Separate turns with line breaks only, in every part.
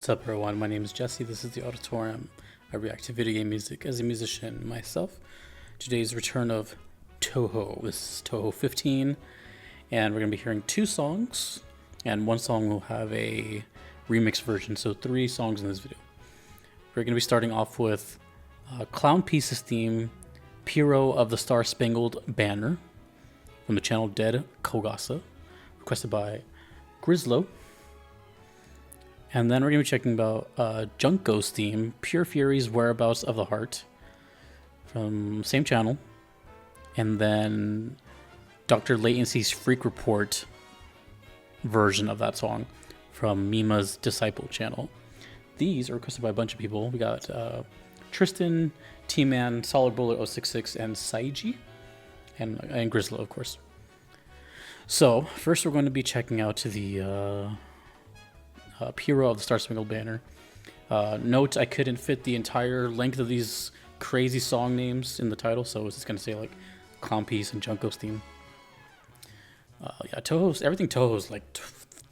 What's up, everyone? My name is Jesse. This is the Auditorium. I react to video game music as a musician myself. Today's return of Touhou. This is Touhou 15, and we're going to be hearing two songs, and one song will have a remix version, so 3 songs in this video. We're going to be starting off with Clownpiece's theme, Pierrot of the Star-Spangled Banner, from the channel Dead Kogasa, requested by Grisslow. And then we're going to be checking about Junko's theme, Pure Furies Whereabouts of the Heart, from same channel. And then Dr. Latency's Freak Report version of that song from Mima's Disciple channel. These are requested by a bunch of people. We got Tristan, T-Man, Solid Bullet 066, and Seiji, and Grisslow, of course. So first we're going to be checking out the Pierrot of the Star-Spangled Banner. Note, I couldn't fit the entire length of these crazy song names in the title, so it's just going to say like Clownpiece and Junko's theme. Yeah, everything Touhou's like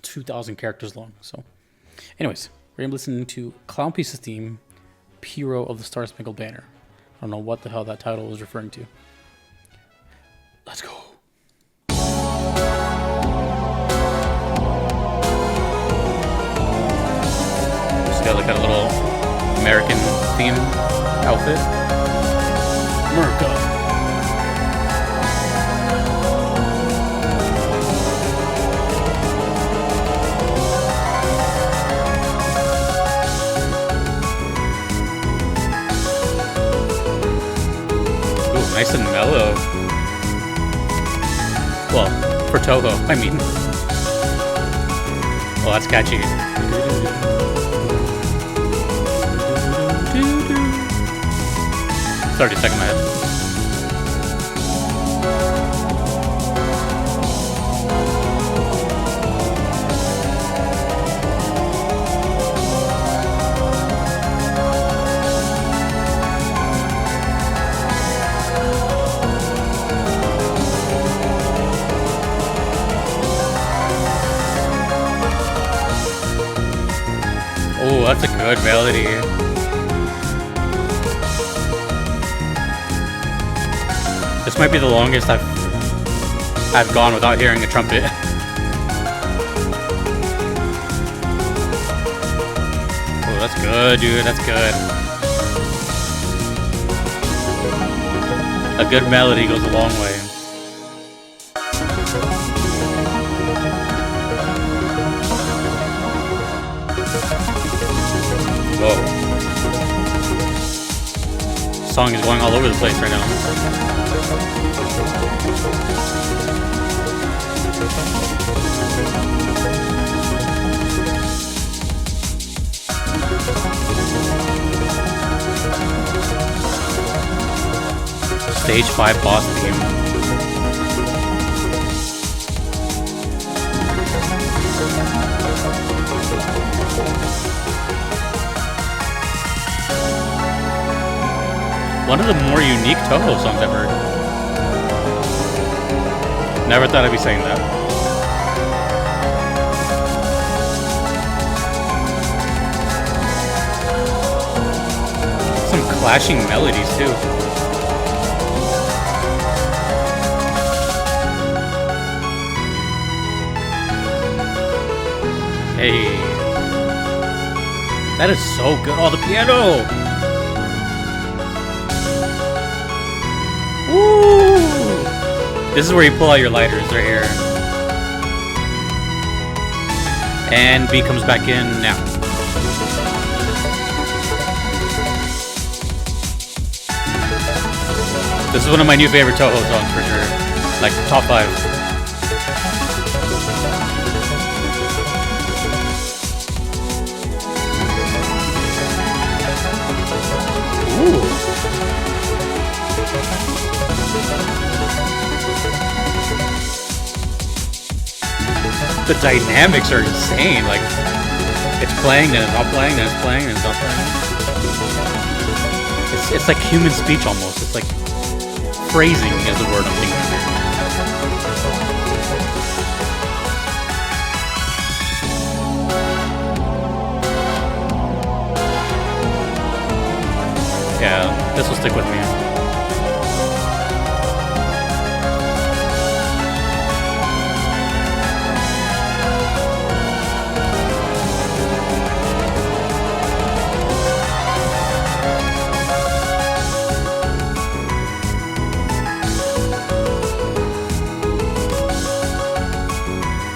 2,000 characters long. So anyways, we're going to be listening to Clownpiece's theme, Pierrot of the Star-Spangled Banner. I don't know what the hell that title is referring to. Let's go. Got like a little American theme outfit. America. Ooh, nice and mellow. Well, for Touhou, I mean. Well, that's catchy. It's already stuck in my head. Oh, that's a good melody. This might be the longest I've gone without hearing a trumpet. Oh, that's good, dude. That's good. A good melody goes a long way. Whoa. The song is going all over the place right now. Stage 5 boss theme. One of the more unique Touhou songs I've heard. Never thought I'd be saying that. Some clashing melodies too. Hey. That is so good. Oh, the piano! Woo! This is where you pull out your lighters, right here. And B comes back in now. This is one of my new favorite Touhou songs for sure. Like, top 5. The dynamics are insane. Like, it's playing, then it's not playing, then it's playing, then it's not playing. It's like human speech almost. It's like phrasing is the word I'm thinking here. Yeah, this will stick with me.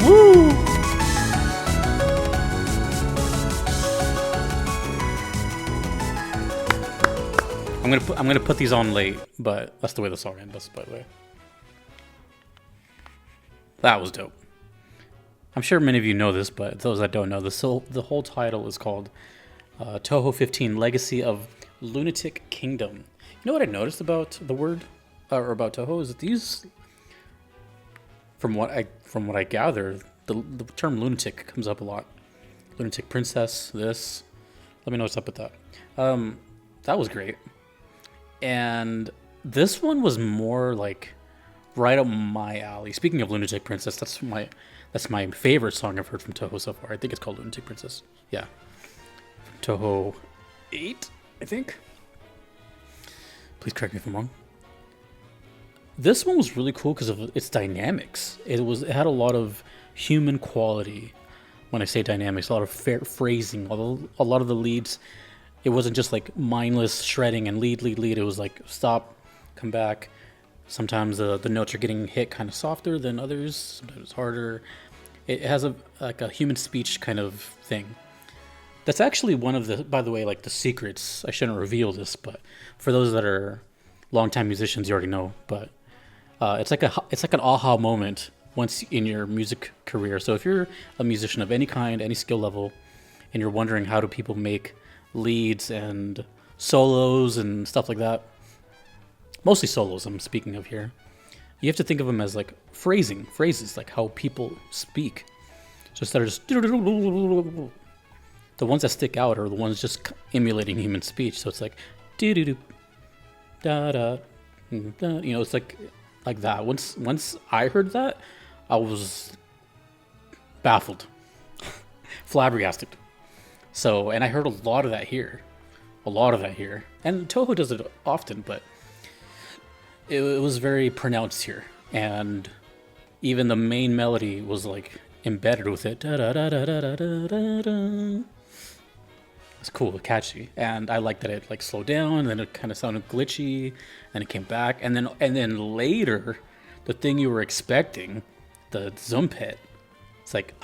Woo! I'm gonna put these on late, but that's the way the song ends, by the way. That was dope. I'm sure many of you know this, but those that don't know, the whole title is called Touhou 15 Legacy of Lunatic Kingdom. You know what I noticed about the word, or about Touhou, is that these, from what I gather, the term lunatic comes up a lot. Lunatic princess, this. Let me know what's up with that. That was great. And this one was more like right up my alley. Speaking of Lunatic Princess, that's my favorite song I've heard from Touhou so far. I think it's called Lunatic Princess. Yeah. From Touhou 8, I think. Please correct me if I'm wrong. This one was really cool because of its dynamics. It had a lot of human quality. When I say dynamics, a lot of phrasing, a lot of the leads. It wasn't just like mindless shredding and lead. It was like stop, come back. Sometimes the notes are getting hit kind of softer than others. Sometimes it's harder. It has a human speech kind of thing. That's actually one of the, by the way, like the secrets. I shouldn't reveal this, but for those that are longtime musicians, you already know. But it's like an aha moment once in your music career. So if you're a musician of any kind, any skill level, and you're wondering how do people make leads and solos and stuff like that, mostly solos I'm speaking of here, you have to think of them as like phrases, like how people speak. So instead of just the ones that stick out are the ones just emulating human speech. So it's like do da da, you know, it's like that. Once I heard that, I was baffled, flabbergasted. So, and I heard a lot of that here. And Touhou does it often, but it was very pronounced here. And even the main melody was like embedded with it. It's cool, catchy. And I like that it like slowed down, and then it kind of sounded glitchy, and it came back. And then later, the thing you were expecting, the Zumpet, it's like,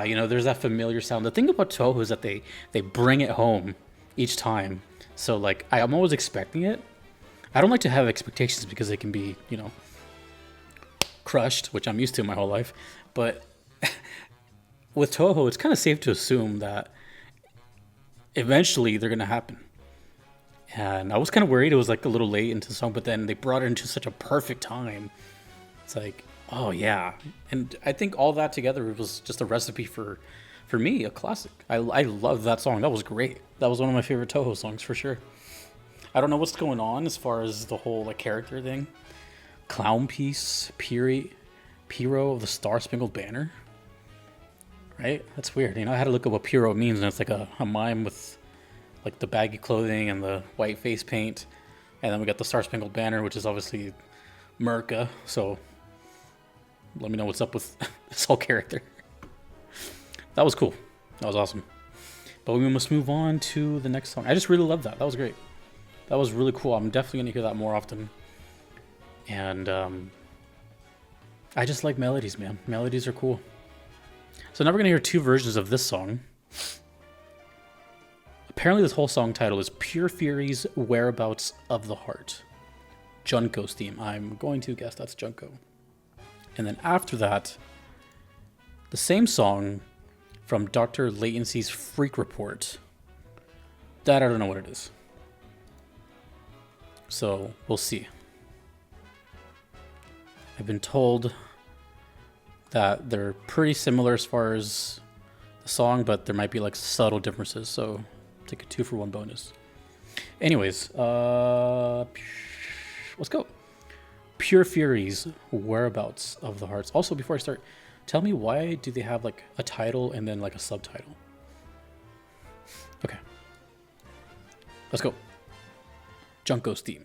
you know, there's that familiar sound. The thing about Touhou is that they bring it home each time. So like I'm always expecting it. I don't like to have expectations because they can be, you know, crushed, which I'm used to my whole life. But with Touhou, it's kind of safe to assume that eventually they're going to happen. And I was kind of worried it was like a little late into the song, but then they brought it into such a perfect time. It's like, oh yeah. And I think all that together was just a recipe for me, a classic. I love that song. That was great. That was one of my favorite Touhou songs for sure. I don't know what's going on as far as the whole like character thing. Clownpiece, Pierrot of the Star-Spangled Banner. Right? That's weird. You know, I had to look up what Pierrot means, and it's like a mime with like the baggy clothing and the white face paint. And then we got the Star-Spangled Banner, which is obviously Merca. So let me know what's up with this whole character. That was cool. That was awesome. But we must move on to the next song. I just really love that. That was great. That was really cool. I'm definitely going to hear that more often. And I just like melodies, man. Melodies are cool. So now we're going to hear two versions of this song. Apparently this whole song title is Pure Furies Whereabouts of the Heart. Junko's theme. I'm going to guess that's Junko. And then after that, the same song from Dr. Latency's Freak Report. That I don't know what it is. So we'll see. I've been told that they're pretty similar as far as the song, but there might be like subtle differences. So take a 2-for-1 bonus. Anyways, let's go. Pure Furies, Whereabouts of the Hearts. Also, before I start, tell me, why do they have like a title and then like a subtitle? Okay. Let's go. Junko's theme.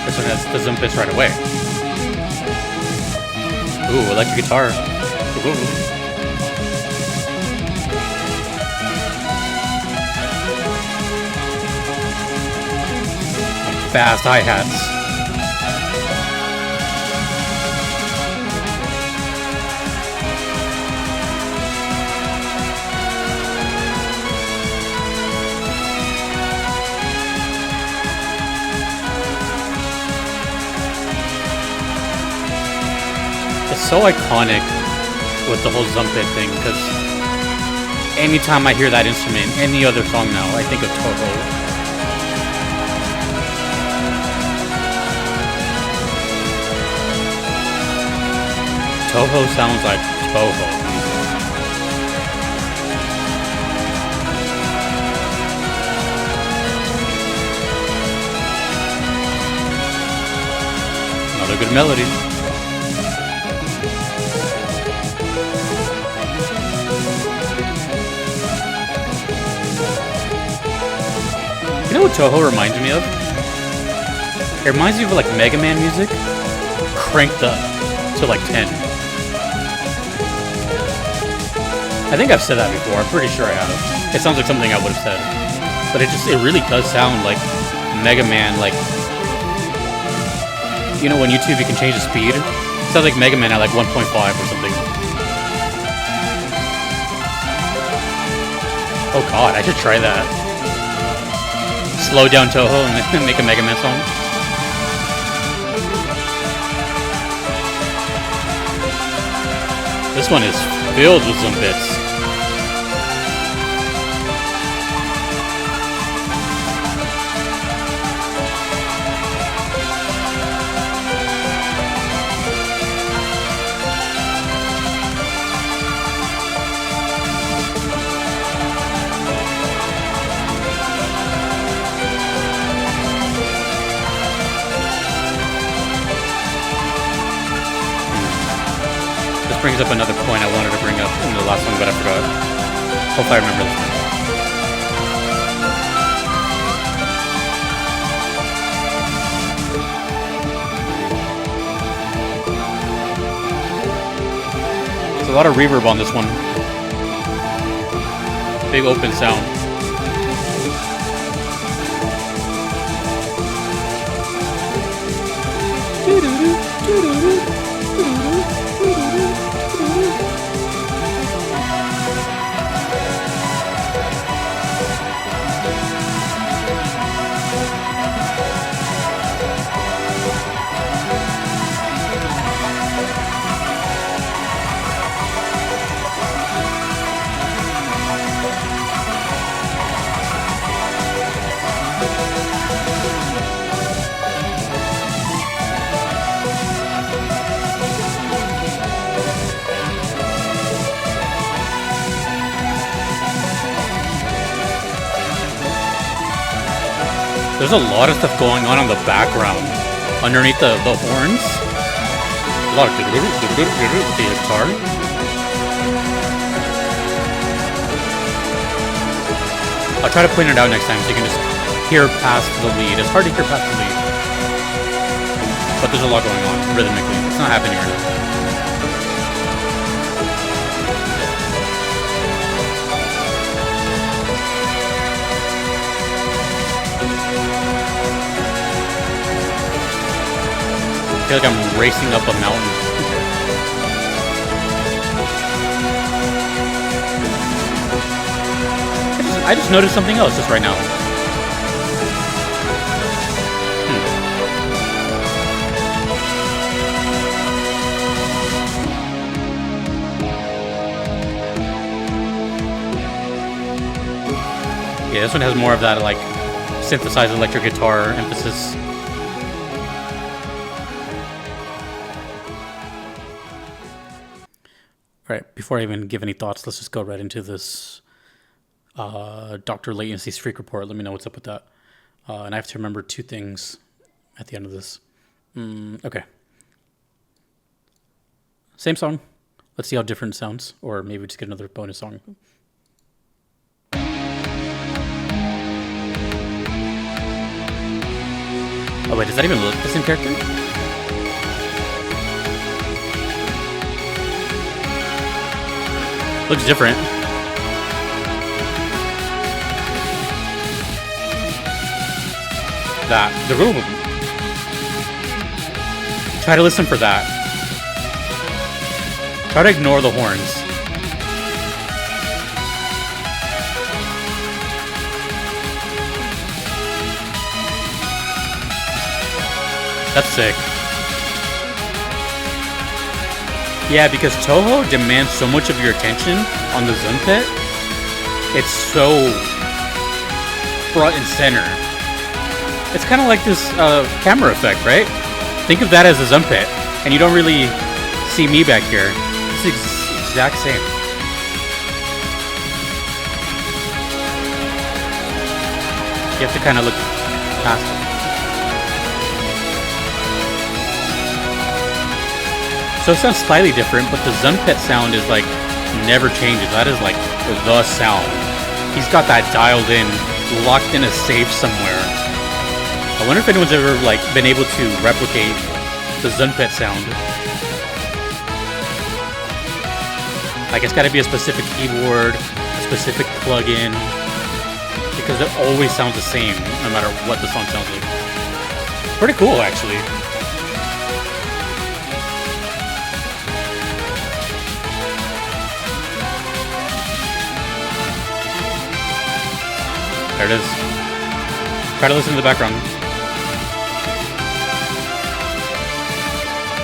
This one has the zoom bits right away. Ooh, electric guitar. Ooh. Fast hi-hats. It's so iconic with the whole Zumpit thing, because anytime I hear that instrument in any other song now, I think of Touhou. Touhou sounds like Touhou. Another good melody. You know what Touhou reminds me of? It reminds me of like Mega Man music cranked up to like 10. I think I've said that before. I'm pretty sure I have. It sounds like something I would have said. But it really does sound like Mega Man, like... You know when YouTube you can change the speed? It sounds like Mega Man at like 1.5 or something. Oh god, I should try that. Slow down Touhou and make a Mega Man song. This one is filled with some bits. Brings up another point I wanted to bring up in the last one, but I forgot. Hope I remember this time. There's a lot of reverb on this one. Big open sound. There's a lot of stuff going on the background underneath the horns. A lot of the guitar. I'll try to point it out next time so you can just hear past the lead. It's hard to hear past the lead, but there's a lot going on rhythmically. It's not happening right now. I feel like I'm racing up a mountain. I just noticed something else just right now. Yeah, this one has more of that like synthesized electric guitar emphasis. All right, before I even give any thoughts, let's just go right into this Dr. Latency's freak report. Let me know what's up with that. And I have to remember 2 things at the end of this. Okay. Same song. Let's see how different it sounds. Or maybe just get another bonus song. Oh wait, does that even look the same character? Looks different. The room. Try to listen for that. Try to ignore the horns. That's sick. Yeah, because Touhou demands so much of your attention on the Zunpet. It's so front and center. It's kind of like this camera effect, right? Think of that as a Zunpet, and you don't really see me back here. It's the exact same. You have to kind of look past it. So it sounds slightly different, but the Zunpet sound is like never changes. That is like the sound. He's got that dialed in, locked in a safe somewhere. I wonder if anyone's ever like been able to replicate the Zunpet sound. Like it's got to be a specific keyboard, a specific plugin, because it always sounds the same no matter what the song sounds like. Pretty cool, actually. There it is. Try to listen to the background.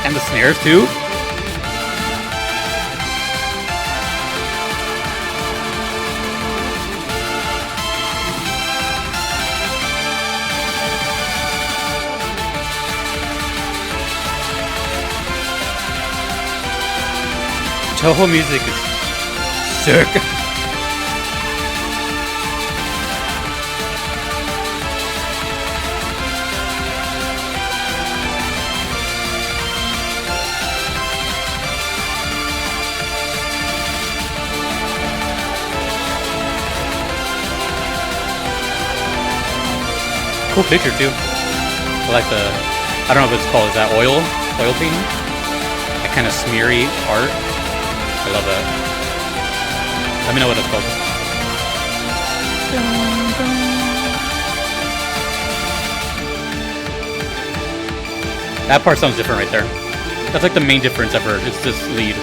And the snares too? Touhou music is sick. Cool picture too. I like the, I don't know if it's called, is that oil painting? That kind of smeary art. I love that. Let me know what it's called. That part sounds different right there. That's like the main difference I've heard. It's this lead.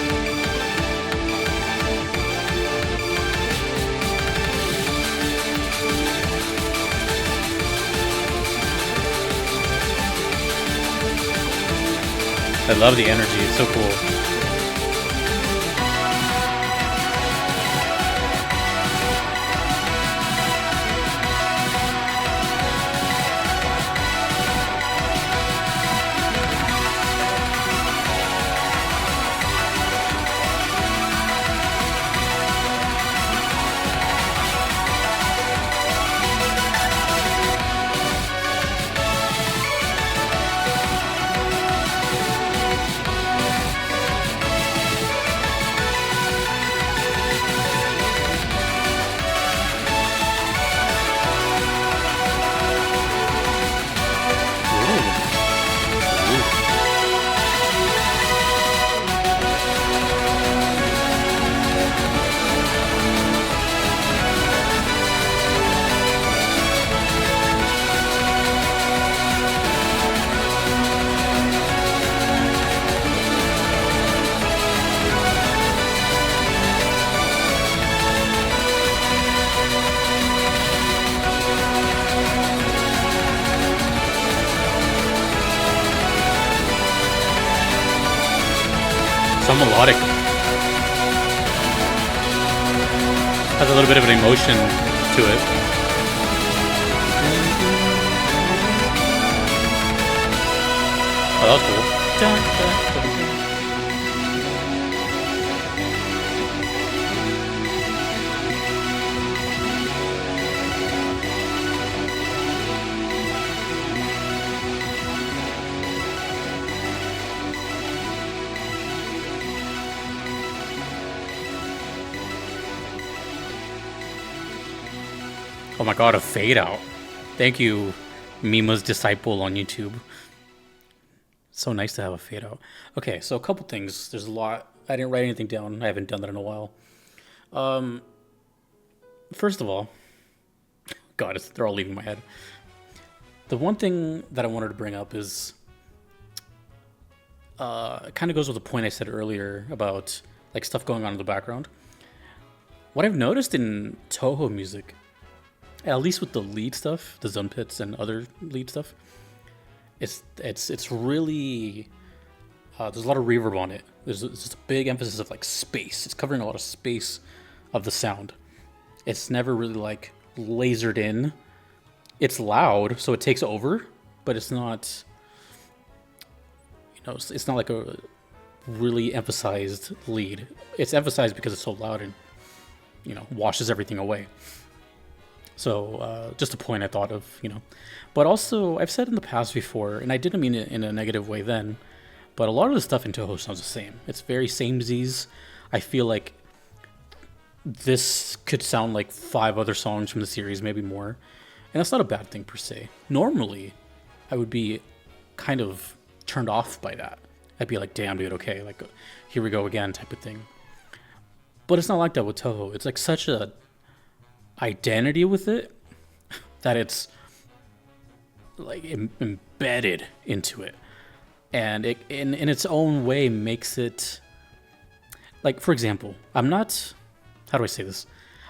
I love the energy, it's so cool. So melodic. Has a little bit of an emotion to it. Oh, that was cool. Oh my god, a fade out. Thank you, Mima's disciple on YouTube. So nice to have a fade out. Okay, so a couple things. There's a lot. I didn't write anything down. I haven't done that in a while. First of all, God, they're all leaving my head. The one thing that I wanted to bring up is, it kind of goes with the point I said earlier about like stuff going on in the background. What I've noticed in Touhou music, at least with the lead stuff, the Zunpits and other lead stuff, it's really there's a lot of reverb on it. There's just a big emphasis of like space. It's covering a lot of space of the sound. It's never really like lasered in. It's loud, so it takes over, but it's not, it's not like a really emphasized lead. It's emphasized because it's so loud and, washes everything away. So just a point I thought of, But also, I've said in the past before, and I didn't mean it in a negative way then, but a lot of the stuff in Touhou sounds the same. It's very samesies. I feel like this could sound like 5 other songs from the series, maybe more. And that's not a bad thing per se. Normally, I would be kind of turned off by that. I'd be like, damn, dude, okay, like, here we go again type of thing. But it's not like that with Touhou. It's like such a identity with it that it's like embedded into it. And it, in its own way, makes it, like, for example, I'm not, how do I say this?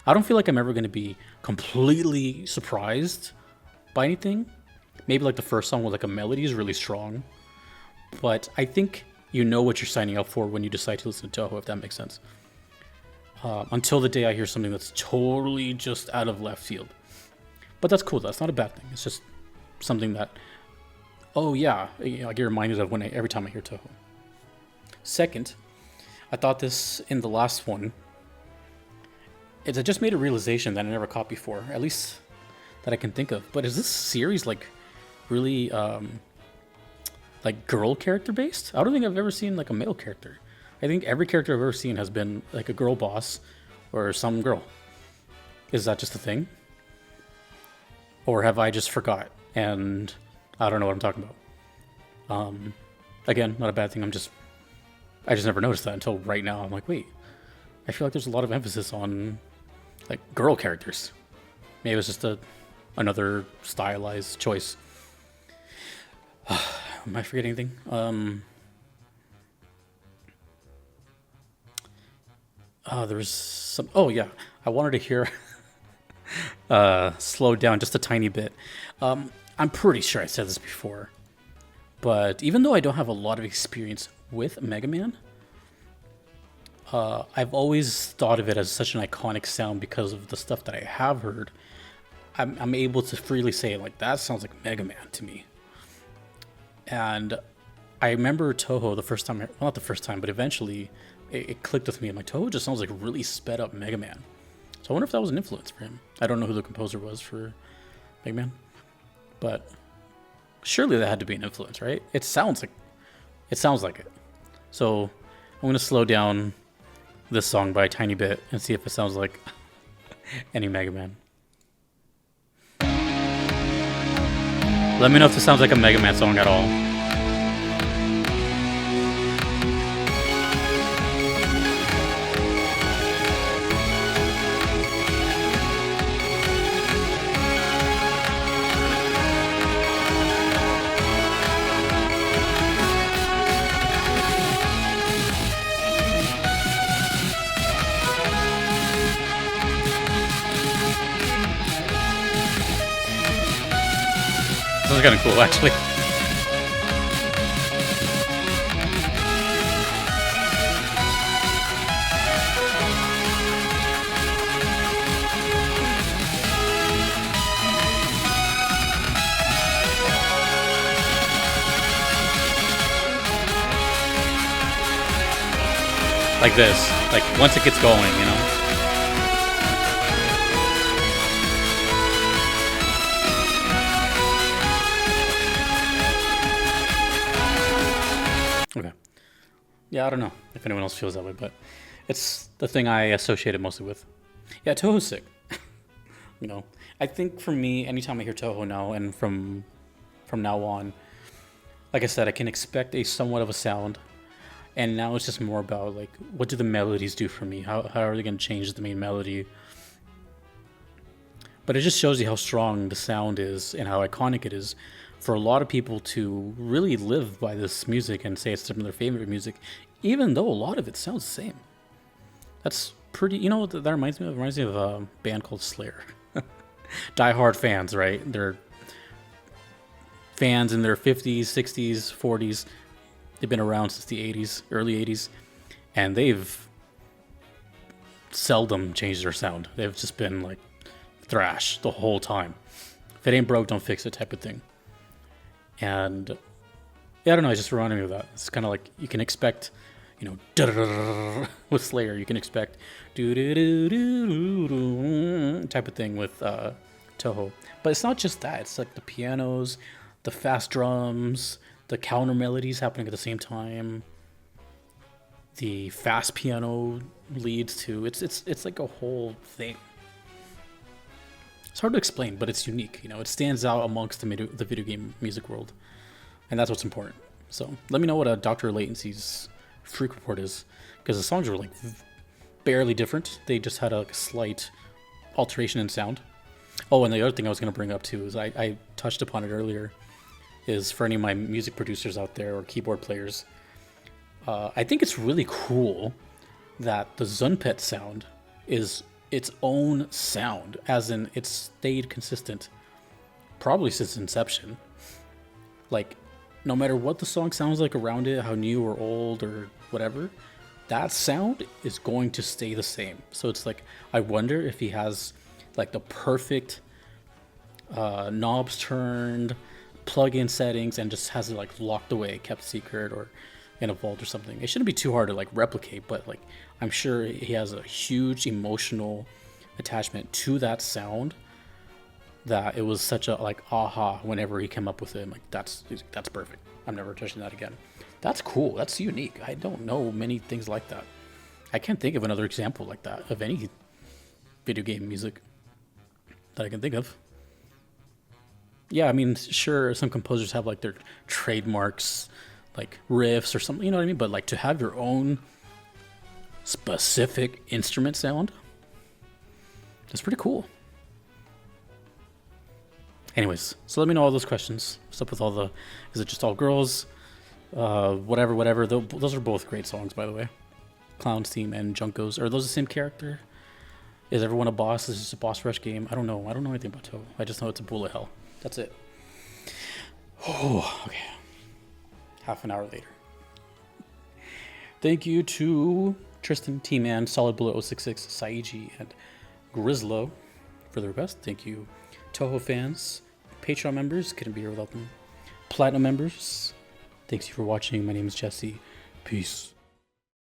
I don't feel like I'm ever going to be completely surprised by anything. Maybe like the first song with like a melody is really strong. But I think you know what you're signing up for when you decide to listen to Touhou, if that makes sense. Until the day I hear something that's totally just out of left field. But that's cool. That's not a bad thing. It's just something that, oh yeah, I get reminded of every time I hear Touhou. Second, I thought this in the last one. I just made a realization that I never caught before, at least that I can think of. But is this series like really like girl character based? I don't think I've ever seen like a male character. I think every character I've ever seen has been like a girl boss or some girl. Is that just a thing? Or have I just forgot and I don't know what I'm talking about? Again, not a bad thing. I just never noticed that until right now. I'm like, wait, I feel like there's a lot of emphasis on like girl characters. Maybe it's just another stylized choice. Am I forgetting anything? There was some. Oh yeah, I wanted to hear slow down just a tiny bit. I'm pretty sure I said this before, but even though I don't have a lot of experience with Mega Man, I've always thought of it as such an iconic sound because of the stuff that I have heard. I'm able to freely say like that sounds like Mega Man to me. And I remember Touhou the first time, well, not the first time, but eventually it clicked with me. I'm like, Touhou just sounds like really sped up Mega Man. So I wonder if that was an influence for him. I don't know who the composer was for Mega Man, but surely that had to be an influence, right? It sounds like it. So I'm going to slow down this song by a tiny bit and see if it sounds like any Mega Man. Let me know if this sounds like a Mega Man song at all. This is kind of cool, actually. Like this, like once it gets going, you know? Okay. Yeah, I don't know if anyone else feels that way, but it's the thing I associate it mostly with. Yeah, Touhou's sick. You know, I think for me, anytime I hear Touhou now, and from now on, like I said, I can expect a somewhat of a sound, and now it's just more about like, what do the melodies do for me? How are they going to change the main melody? But it just shows you how strong the sound is and how iconic it is for a lot of people to really live by this music and say it's some of their favorite music, even though a lot of it sounds the same. That's pretty, you know what that reminds me of? It reminds me of a band called Slayer. Die-hard fans, right? They're fans in their 50s, 60s, 40s. They've been around since the 80s, early 80s, and they've seldom changed their sound. They've just been like thrash the whole time. If it ain't broke, don't fix it type of thing. And yeah, I don't know, it just reminded me of that. It's kind of like you can expect, you know, with Slayer, you can expect type of thing with Touhou. But it's not just that. It's like the pianos, the fast drums, the counter melodies happening at the same time, the fast piano leads too. It's like a whole thing. It's hard to explain, but it's unique. You know, it stands out amongst the video game music world, and that's what's important. So let me know what Dr. Latency's freak report is, because the songs were like barely different. They just had a slight alteration in sound. Oh, and the other thing I was going to bring up too is I touched upon it earlier, is for any of my music producers out there or keyboard players, I think it's really cool that the Zunpet sound is its own sound, as in it's stayed consistent probably since inception. Like, no matter what the song sounds like around it, how new or old or whatever, that sound is going to stay the same. So it's like, I wonder if he has like the perfect knobs turned, plug-in settings, and just has it like locked away, kept secret, or in a vault or something. It shouldn't be too hard to like replicate, but like I'm sure he has a huge emotional attachment to that sound, that it was such a like aha whenever he came up with it. I'm like, that's perfect. I'm never touching that again. That's cool. That's unique. I don't know many things like that. I can't think of another example like that of any video game music that I can think of. Yeah, I mean, sure, some composers have like their trademarks, like riffs or something, you know what I mean? But like to have your own specific instrument sound, that's pretty cool. Anyways, so let me know all those questions. What's up with all the, is it just all girls? Whatever. Those are both great songs, by the way. Clown's theme and Junko's. Are those the same character? Is everyone a boss? Is this a boss rush game? I don't know. I don't know anything about Touhou. I just know it's a bullet hell. That's it. Oh, okay. Half an hour later. Thank you to Tristan, T-Man, Solid Bullet 066, Seiji, and Grisslow for the request. Thank you, Touhou fans, Patreon members. Couldn't be here without them. Platinum members. Thanks you for watching. My name is Jesse. Peace.